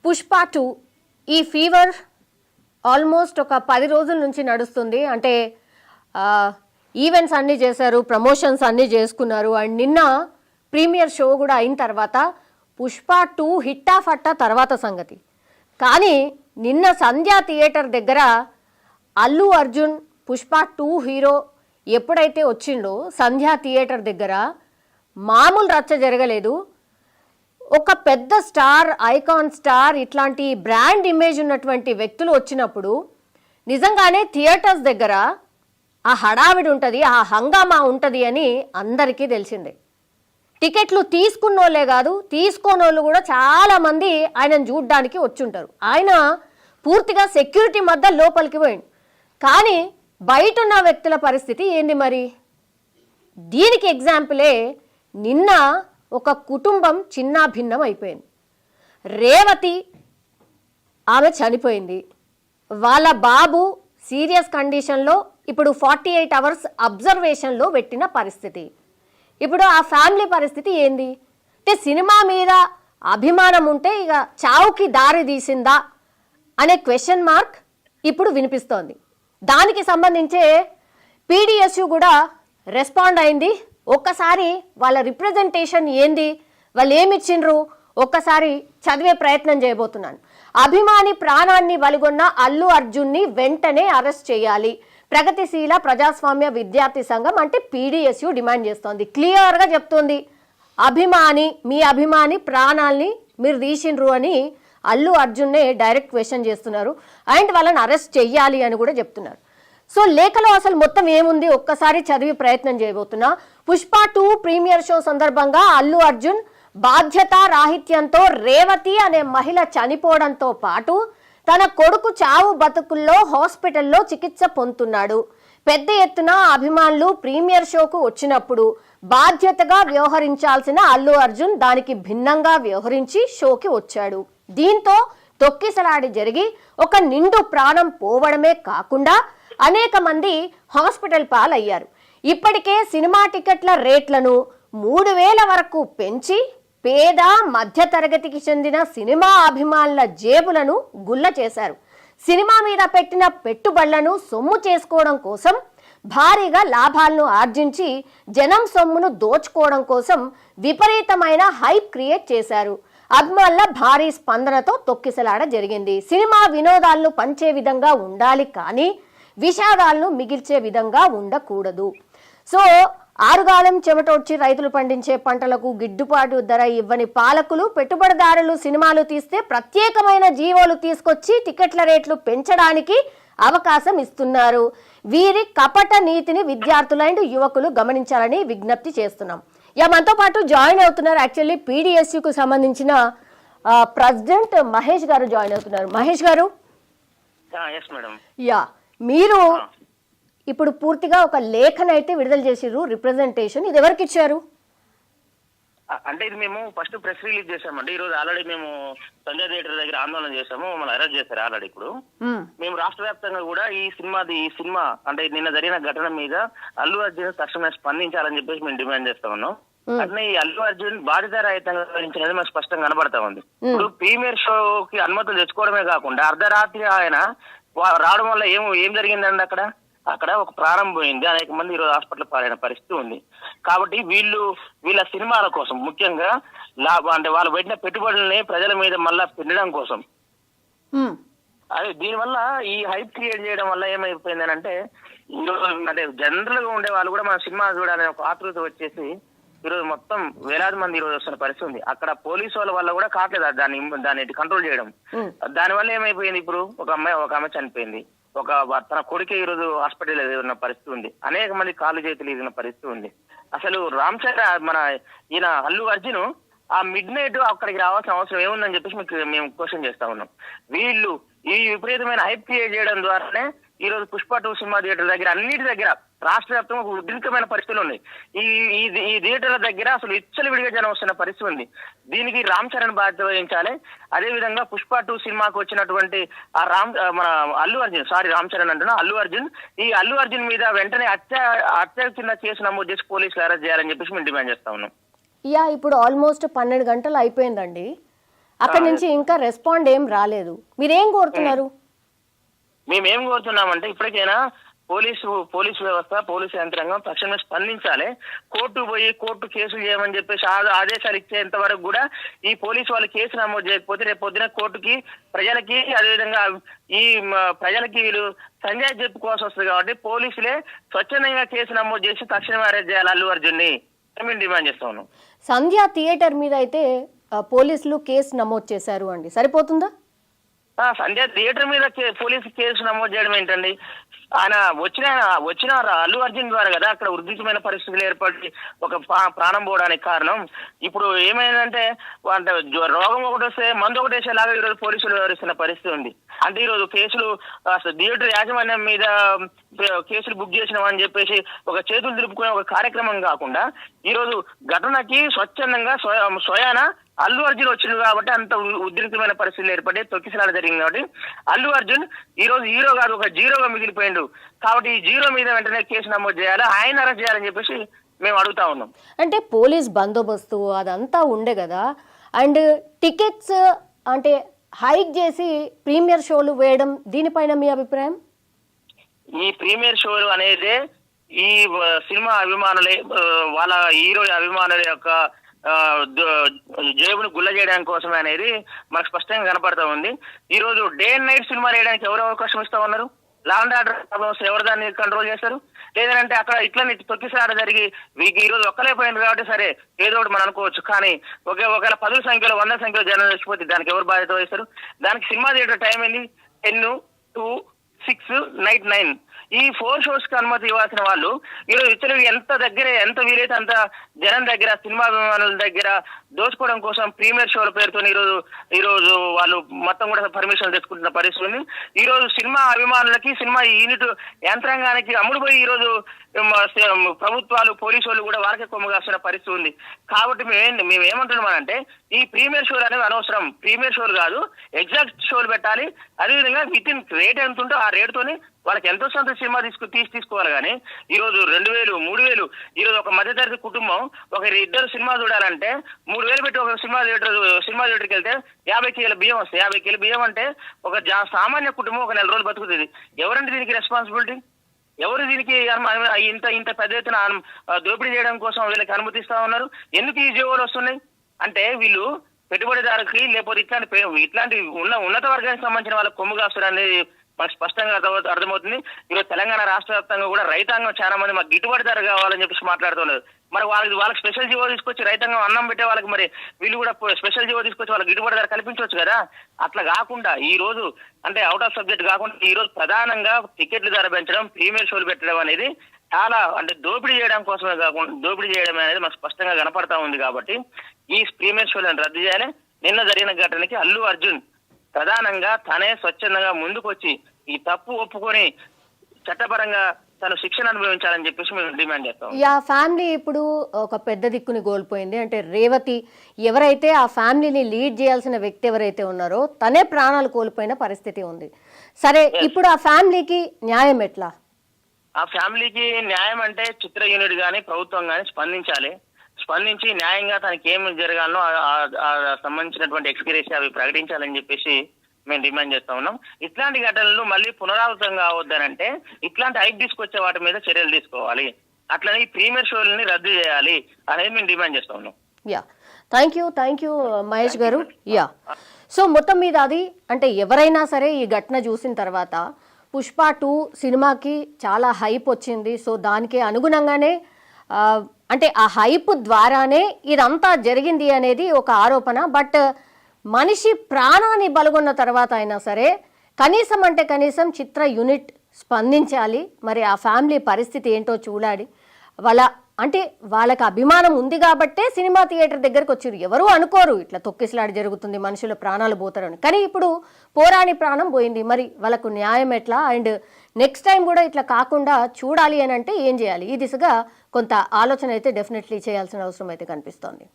పుష్ప 2 ఈ fever almost ఒక 10 రోజుల నుంచి నడుస్తుంది. అంటే ఈవెంట్స్ అన్నీ చేశారు, ప్రమోషన్స్ అన్నీ చేసుకున్నారు. అండ్ నిన్న ప్రీమియర్ షో కూడా అయిన తర్వాత పుష్ప 2 హిట్టా ఫట్టా తర్వాత సంగతి. కానీ నిన్న సంధ్యా థియేటర్ దగ్గర అల్లు అర్జున్ పుష్ప 2 హీరో ఎప్పుడైతే వచ్చిండో సంధ్యా థియేటర్ దగ్గర మామూలు రచ్చ జరగలేదు. ఒక పెద్ద స్టార్, ఐకాన్ స్టార్, ఇట్లాంటి బ్రాండ్ ఇమేజ్ ఉన్నటువంటి వ్యక్తులు వచ్చినప్పుడు నిజంగానే థియేటర్స్ దగ్గర ఆ హడావిడి ఉంటుంది, ఆ హంగామా ఉంటుంది అని అందరికీ తెలిసిందే. టికెట్లు తీసుకున్నోళ్ళే కాదు, తీసుకోనోళ్ళు కూడా చాలామంది ఆయనను చూడ్డానికి వచ్చుంటారు. ఆయన పూర్తిగా సెక్యూరిటీ మధ్య లోపలికి పోయిండు. కానీ బయట ఉన్న వ్యక్తుల పరిస్థితి ఏంది మరి? దీనికి ఎగ్జాంపులే నిన్న ఒక కుటుంబం చిన్నాభిన్నం అయిపోయింది. రేవతి ఆమె చనిపోయింది. వాళ్ళ బాబు సీరియస్ కండిషన్లో ఇప్పుడు 48 అవర్స్ అబ్జర్వేషన్లో పెట్టిన పరిస్థితి. ఇప్పుడు ఆ ఫ్యామిలీ పరిస్థితి ఏంది అంటే సినిమా మీద అభిమానం ఉంటే ఇక చావుకి దారి తీసిందా అనే క్వశ్చన్ మార్క్ ఇప్పుడు వినిపిస్తోంది. దానికి సంబంధించే పీడిఎస్యు కూడా రెస్పాండ్ అయింది. ఒక్కసారి వాళ్ళ రిప్రజెంటేషన్ ఏంది, వాళ్ళు ఏమిచ్చిండ్రు ఒక్కసారి చదివే ప్రయత్నం చేయబోతున్నాను. అభిమాని ప్రాణాన్ని బలిగొన్న అల్లు అర్జున్ని వెంటనే అరెస్ట్ చేయాలి. ప్రగతిశీల ప్రజాస్వామ్య విద్యార్థి సంఘం అంటే పీడిఎస్యు డిమాండ్ చేస్తోంది. క్లియర్గా చెప్తోంది, మీ అభిమాని ప్రాణాల్ని మీరు తీసిండ్రు అని అల్లు అర్జున్నే డైరెక్ట్ క్వశ్చన్ చేస్తున్నారు. అండ్ వాళ్ళని అరెస్ట్ చెయ్యాలి అని కూడా చెప్తున్నారు. సో లేఖలో అసలు మొత్తం ఏముంది ఒక్కసారి చదివి ప్రయత్నం చేయబోతున్నా. పుష్ప 2 ప్రీమియర్ షో సందర్భంగా అల్లు అర్జున్ బాధ్యత రాహిత్యంతో రేవతి అనే మహిళ చనిపోవడంతో పాటు తన కొడుకు చావు బతుకుల్లో హాస్పిటల్లో చికిత్స పొందుతున్నాడు. పెద్ద ఎత్తున అభిమానులు ప్రీమియర్ షోకు వచ్చినప్పుడు బాధ్యతగా వ్యవహరించాల్సిన అల్లు అర్జున్ దానికి భిన్నంగా వ్యవహరించి షోకి వచ్చాడు. దీంతో తొక్కిసలాడి జరిగి ఒక నిండు ప్రాణం పోవడమే కాకుండా అనేక మంది హాస్పిటల్ పాలయ్యారు. ఇప్పటికే సినిమా టికెట్ల రేట్లను 3000 వరకు పెంచి పేద మధ్యతరగతికి చెందిన సినిమా అభిమానుల జేబులను గుల్ల చేశారు. సినిమా మీద పెట్టిన పెట్టుబడులను సొమ్ము చేసుకోవడం కోసం, భారీగా లాభాలను ఆర్జించి జనం సొమ్మును దోచుకోవడం కోసం విపరీతమైన హైప్ క్రియేట్ చేశారు. అభిమానుల భారీ స్పందనతో తొక్కిసలాడ జరిగింది. సినిమా వినోదాలను పంచే విధంగా ఉండాలి కానీ విషాదాలను మిగిల్చే విధంగా ఉండకూడదు. సో ఆరుగాలం చెమటొచ్చి రైతులు పండించే పంటలకు గిట్టుబాటు ధర ఇవ్వని పాలకులు, పెట్టుబడిదారులు సినిమాలు తీస్తే ప్రత్యేకమైన జీవోలు తీసుకొచ్చి టికెట్ల రేట్లు పెంచడానికి అవకాశం ఇస్తున్నారు. వీరి కపట నీతిని విద్యార్థులు అండ్ యువకులు గమనించాలని విజ్ఞప్తి చేస్తున్నాం. మనతో పాటు జాయిన్ అవుతున్నారు యాక్చువల్లీ పీడిఎస్యుకు సంబంధించిన ప్రెసిడెంట్ మహేష్ గారు జాయిన్ అవుతున్నారు. మహేష్ గారు, మీరు ఇప్పుడు పూర్తిగా ఒక లేఖను అయితే విడుదల చేసిర్రు, రిప్రజెంటేషన్. ఇది ఎవరికి ఇచ్చారు? అంటే ఇది మేము ఫస్ట్ ప్రెస్ రిలీజ్ చేసామండి. ఈ రోజు ఆల్రెడీ మేము సంజయ్ థియేటర్ దగ్గర ఆందోళన చేసాము, మమ్మల్ని అరెస్ట్ చేశారు ఆల్రెడీ. ఇప్పుడు మేము రాష్ట్ర వ్యాప్తంగా కూడా ఈ సినిమా అంటే నిన్న జరిగిన ఘటన మీద అల్లు అర్జున్ తక్షణమే స్పందించాలని చెప్పేసి మేము డిమాండ్ చేస్తా ఉన్నాం. అట్నే ఈ అల్లు అర్జున్ బాధితరహితంగా వ్యవహరించినది మాకు స్పష్టంగా కనబడతా ఉంది. ఇప్పుడు ప్రీమియర్ షోకి అనుమతులు తెచ్చుకోవడమే కాకుండా అర్ధరాత్రి ఆయన రావడం వల్ల ఏం జరిగిందండి? అక్కడ ఒక ప్రాణం పోయింది, అనేక మంది ఈరోజు హాస్పిటల్ పాలైన పరిస్థితి ఉంది. కాబట్టి వీళ్ళ సినిమాల కోసం ముఖ్యంగా అంటే వాళ్ళు పెట్టిన పెట్టుబడుల్ని ప్రజల మీద మళ్ళా పెట్టడం కోసం, అదే దీనివల్ల ఈ హైప్ క్రియేట్ చేయడం వల్ల ఏమైపోయిందని అంటే ఈరోజు అంటే జనరల్ గా ఉండే వాళ్ళు కూడా మన సినిమా చూడాలని ఒక ఆతృత వచ్చేసి ఈరోజు మొత్తం వేలాది మంది ఈరోజు వస్తున్న పరిస్థితి ఉంది. అక్కడ పోలీసు వాళ్ళ వల్ల కూడా కావట్లేదు దాన్ని కంట్రోల్ చేయడం. దానివల్ల ఏమైపోయింది, ఇప్పుడు ఒక ఆమె చనిపోయింది, తన కొడుకే ఈరోజు హాస్పిటల్ ఉన్న పరిస్థితి ఉంది, అనేక మంది కాళ్ళు చేతులు ఎదిగిన పరిస్థితి ఉంది. అసలు ఈయన అల్లు అర్జున్ ఆ మిడ్ నైట్ అక్కడికి రావాల్సిన అవసరం ఏముందని చెప్పేసి మేము క్వశ్చన్ చేస్తా ఉన్నాం. వీళ్ళు ఈ విపరీతమైన హైప్ క్రియేట్ చేయడం ద్వారానే ఈ రోజు పుష్ప 2 సినిమా థియేటర్ దగ్గర అన్నిటి దగ్గర రాష్ట్ర వ్యాప్తంగా ఒక ఉద్రిక్తమైన పరిస్థితులు ఉన్నాయి. ఈ థియేటర్ల దగ్గర అసలు ఇచ్చలు విడిగా జనం వస్తున్న పరిస్థితి ఉంది. దీనికి రామ్ చరణ్ బాధ్యత వహించాలి. అదే విధంగా పుష్ప 2 సినిమాకు వచ్చినటువంటి మన రామ్ చరణ్ అంటున్నా అల్లు అర్జున్ మీద వెంటనే హత్య కింద కేసు నమోదు చేసి పోలీసులు అరెస్ట్ చేయాలని చెప్పేసి మేము డిమాండ్ చేస్తా ఉన్నాం. ఇప్పుడు ఆల్మోస్ట్ 12 గంటలు అయిపోయిందండి. అక్కడి నుంచి ఇంకా రెస్పాండ్ ఏం రాలేదు. మీరేం కోరుతున్నారు? మేమేం కోరుతున్నామంటే ఇప్పటికైనా పోలీసు వ్యవస్థ, పోలీసు యంత్రాంగం తక్షణమే స్పందించాలి. కోర్టు కేసులు చేయమని చెప్పేసి ఆదేశాలు ఇచ్చేంత వరకు కూడా ఈ పోలీసు వాళ్ళు కేసు నమోదు చేయకపోతే రేపు పొద్దున కోర్టుకి, ప్రజలకి, అదేవిధంగా ఈ ప్రజలకి వీళ్ళు సంజయ్ చెప్పుకోవాల్సి వస్తుంది. కాబట్టి పోలీసులే స్వచ్ఛందంగా కేసు నమోదు చేసి తక్షణమే అరెస్ట్ చేయాలి అల్లు అర్జున్ని మేము డిమాండ్ చేస్తా ఉన్నాం. సంధ్య థియేటర్ మీద అయితే పోలీసులు కేసు నమోదు చేశారు అండి, సరిపోతుందా? సంధ్య థియేటర్ మీద పోలీసు కేసు నమోదు చేయడం ఏంటండి? ఆయన వచ్చిన అల్లు అర్జున్ ద్వారా కదా అక్కడ ఉద్రిక్తమైన పరిస్థితులు ఏర్పడి ఒక ప్రాణం పోవడానికి కారణం. ఇప్పుడు ఏమైందంటే రోగం ఒకటి వస్తే మందు ఒకటి వేసేలాగా ఈరోజు పోలీసులు వ్యవహరిస్తున్న పరిస్థితి ఉంది. అంటే ఈరోజు కేసులు థియేటర్ యాజమాన్యం మీద కేసులు బుక్ చేసినామని చెప్పేసి ఒక చేతులు దులుపుకునే ఒక కార్యక్రమం కాకుండా ఈరోజు ఘటనకి స్వచ్ఛందంగా స్వయాన అల్లు అర్జున్ వచ్చింది కాబట్టి అంత ఉద్రిక్తమైన పరిస్థితులు ఏర్పడి తొక్కిసలాట జరిగింది. కాబట్టి అల్లు అర్జున్ ఈ రోజు హీరో కాదు, ఒక జీరోగా మిగిలిపోయిండు. కాబట్టి ఈ జీరో మీద వెంటనే కేసు నమోదు చేయాలి, ఆయన అరెస్ట్ చేయాలని చెప్పేసి మేము అడుగుతా ఉన్నాం. అంటే పోలీస్ బందోబస్తు అదంతా ఉండే కదా, అండ్ టికెట్స్ అంటే హైక్ చేసి ప్రీమియర్ షోలు వేయడం, దీనిపైన మీ అభిప్రాయం? ఈ ప్రీమియర్ షోలు అనేది ఈ సినిమా అభిమానులే, వాళ్ళ హీరో అభిమానుల యొక్క జేబును గుల్ల చేయడానికి కోసమే అనేది మనకు స్పష్టంగా కనపడతా ఉంది. ఈ రోజు డే అండ్ నైట్ సినిమా వేయడానికి ఎవరు అవకాశం ఇస్తా ఉన్నారు? లా అండ్ ఆర్డర్ ప్రాబ్లమ్స్ ఎవరు దాన్ని కంట్రోల్ చేస్తారు? లేదంటే అక్కడ ఇట్లా తొక్కిసలాట జరిగి వీరికి ఈ రోజు ఒక్కలేపోయింది కాబట్టి సరే ఏదో ఒకటి మనం అనుకోవచ్చు. కానీ ఒకవేళ 10 సంఖ్యలో 100 సంఖ్యలో జనం చచ్చిపోతే దానికి ఎవరు బాధ్యత వహిస్తారు? దానికి సినిమా థియేటర్ టైం ఏంది? 10, 2, 6, నైట్ 9 ఈ 4 షోస్ కి అనుమతి ఇవ్వాల్సిన వాళ్ళు ఈరోజు ఇతరులు ఎంత వీలైతే అంత జనం దగ్గర, సినిమా అభిమానుల దగ్గర దోచుకోవడం కోసం ప్రీమియర్ షోల పేరుతో ఈరోజు వాళ్ళు మొత్తం కూడా పర్మిషన్ తెచ్చుకుంటున్న పరిస్థితి ఉంది. ఈ రోజు సినిమా అభిమానులకి, సినిమా యూనిట్ యంత్రాంగానికి అమ్ముడుపోయి ఈ రోజు ప్రభుత్వాలు, పోలీసు వాళ్ళు కూడా వారికే కొమ్ము కాస్తున్న పరిస్థితి ఉంది. కాబట్టి మేము ఏమంటున్నామంటే ఈ ప్రీమియర్ షోలు అనేవి అనవసరం. ప్రీమియర్ షోలు కాదు, ఎగ్జాక్ట్ షోలు పెట్టాలి. అదేవిధంగా విత్ ఇన్ రేట్ ఎంత ఉంటే ఆ రేటుతోని వాళ్ళకి ఎంతో సొంత సినిమా తీసుకోవాలి. కానీ ఈ రోజు 2000, 3000 ఈ రోజు ఒక మధ్యతరగతి కుటుంబం ఇద్దరు సినిమా చూడాలంటే 3000 పెట్టి ఒక సినిమా థియేటర్కి వెళ్తే 50 కిలోల బియ్యం వస్తాయి. 50 కిలో బియ్యం అంటే ఒక సామాన్య కుటుంబం ఒక 4 రోజులు బతుకుతుంది. ఎవరంటే దీనికి రెస్పాన్సిబిలిటీ? ఎవరు దీనికి ఇంత పెద్ద ఎత్తున దోపిడీ చేయడం కోసం వీళ్ళకి అనుమతిస్తా ఉన్నారు? ఎందుకు ఈ జీవోలు వస్తున్నాయి అంటే వీళ్ళు పెట్టుబడిదారుకి లేకపోతే ఇట్లాంటి ఉన్నత వర్గానికి సంబంధించిన వాళ్ళకి కొమ్ము కాస్తారు అనేది మనకు స్పష్టంగా అర్థమవుతుంది. ఈరోజు తెలంగాణ రాష్ట్ర వ్యాప్తంగా కూడా రైతాంగం చాలా మంది మాకు గిట్టుబాటు ధర కావాలని చెప్పేసి మాట్లాడుతున్నారు. మరి వాళ్ళకి స్పెషల్ జీవో తీసుకొచ్చి రైతాంగం అన్నం పెట్టే వాళ్ళకి మరి వీళ్ళు కూడా స్పెషల్ జీవో తీసుకొచ్చి వాళ్ళకి గిట్టుబాటు ధర కల్పించవచ్చు కదా. అట్లా కాకుండా ఈ రోజు అంటే అవుట్ ఆఫ్ సబ్జెక్ట్ కాకుండా ఈ రోజు ప్రధానంగా టికెట్ల ధర పెంచడం, ప్రీమియర్ షోలు పెట్టడం అనేది చాలా అంటే దోపిడీ చేయడం కోసమే కాకుండా దోపిడీ చేయడం అనేది మనకు స్పష్టంగా కనపడతా ఉంది. కాబట్టి ఈ ప్రీమియర్ షోలను రద్దు చేయాలి. నిన్న జరిగిన ఘటనకి అల్లు అర్జున్ ప్రధానంగా తనే స్వచ్ఛందంగా ముందుకొచ్చి ఈ తప్పు ఒప్పుకొని చట్టపరంగా తను శిక్షణ అనుభవించాలని చెప్పేసి మేము డిమాండ్ చేస్తాం. ఆ ఫ్యామిలీ ఇప్పుడు ఒక పెద్ద దిక్కుని కోల్పోయింది. అంటే రేవతి ఎవరైతే ఆ ఫ్యామిలీని లీడ్ చేయాల్సిన వ్యక్తి ఎవరైతే ఉన్నారో తనే ప్రాణాలు కోల్పోయిన పరిస్థితి ఉంది. సరే, ఇప్పుడు ఆ ఫ్యామిలీకి న్యాయం ఎట్లా? ఆ ఫ్యామిలీకి న్యాయం అంటే చిత్ర యూనిట్ కానీ ప్రభుత్వం కానీ స్పందించి న్యాయంగా తనకి ఏమి జరగాలనో సంబంధించినటువంటి ఎక్స్గ్రేషియా అవి ప్రకటించాలని చెప్పేసి మేము డిమాండ్ చేస్తా ఉన్నాం. ఇట్లాంటి ఘటనలు మళ్ళీ పునరావృతం కావద్దనంటే ఇట్లాంటి హైక్ తీసుకొచ్చే వాటి మీద చర్యలు తీసుకోవాలి. అట్లనే ఈ ప్రీమియర్ షోలని రద్దు చేయాలి అనేది మేము డిమాండ్ చేస్తా ఉన్నాం. థ్యాంక్ యూ మహేష్ గారు. సో మొత్తం మీద అది అంటే ఎవరైనా సరే ఈ ఘటన చూసిన తర్వాత పుష్ప 2 సినిమాకి చాలా హైప్ వచ్చింది. సో దానికి అనుగుణంగానే అంటే ఆ హైప్ ద్వారానే ఇదంతా జరిగింది అనేది ఒక ఆరోపణ. బట్ మనిషి ప్రాణాన్ని బలగొన్న తర్వాత అయినా సరే కనీసం చిత్ర యూనిట్ స్పందించాలి. మరి ఆ ఫ్యామిలీ పరిస్థితి ఏంటో చూడాలి. వాళ్ళకి అభిమానం ఉంది కాబట్టే సినిమా థియేటర్ దగ్గరకు వచ్చారు. ఎవరు అనుకోరు ఇట్లా తొక్కిసలాట జరుగుతుంది, మనుషుల ప్రాణాలు పోతారని. కానీ ఇప్పుడు పోరాని ప్రాణం పోయింది. మరి వాళ్ళకు న్యాయం ఎట్లా? అండ్ నెక్స్ట్ టైం కూడా ఇట్లా కాకుండా చూడాలి అని అంటే ఏం చేయాలి? ఈ దిశగా కొంత ఆలోచన అయితే డెఫినెట్లీ చేయాల్సిన అవసరం అయితే కనిపిస్తోంది.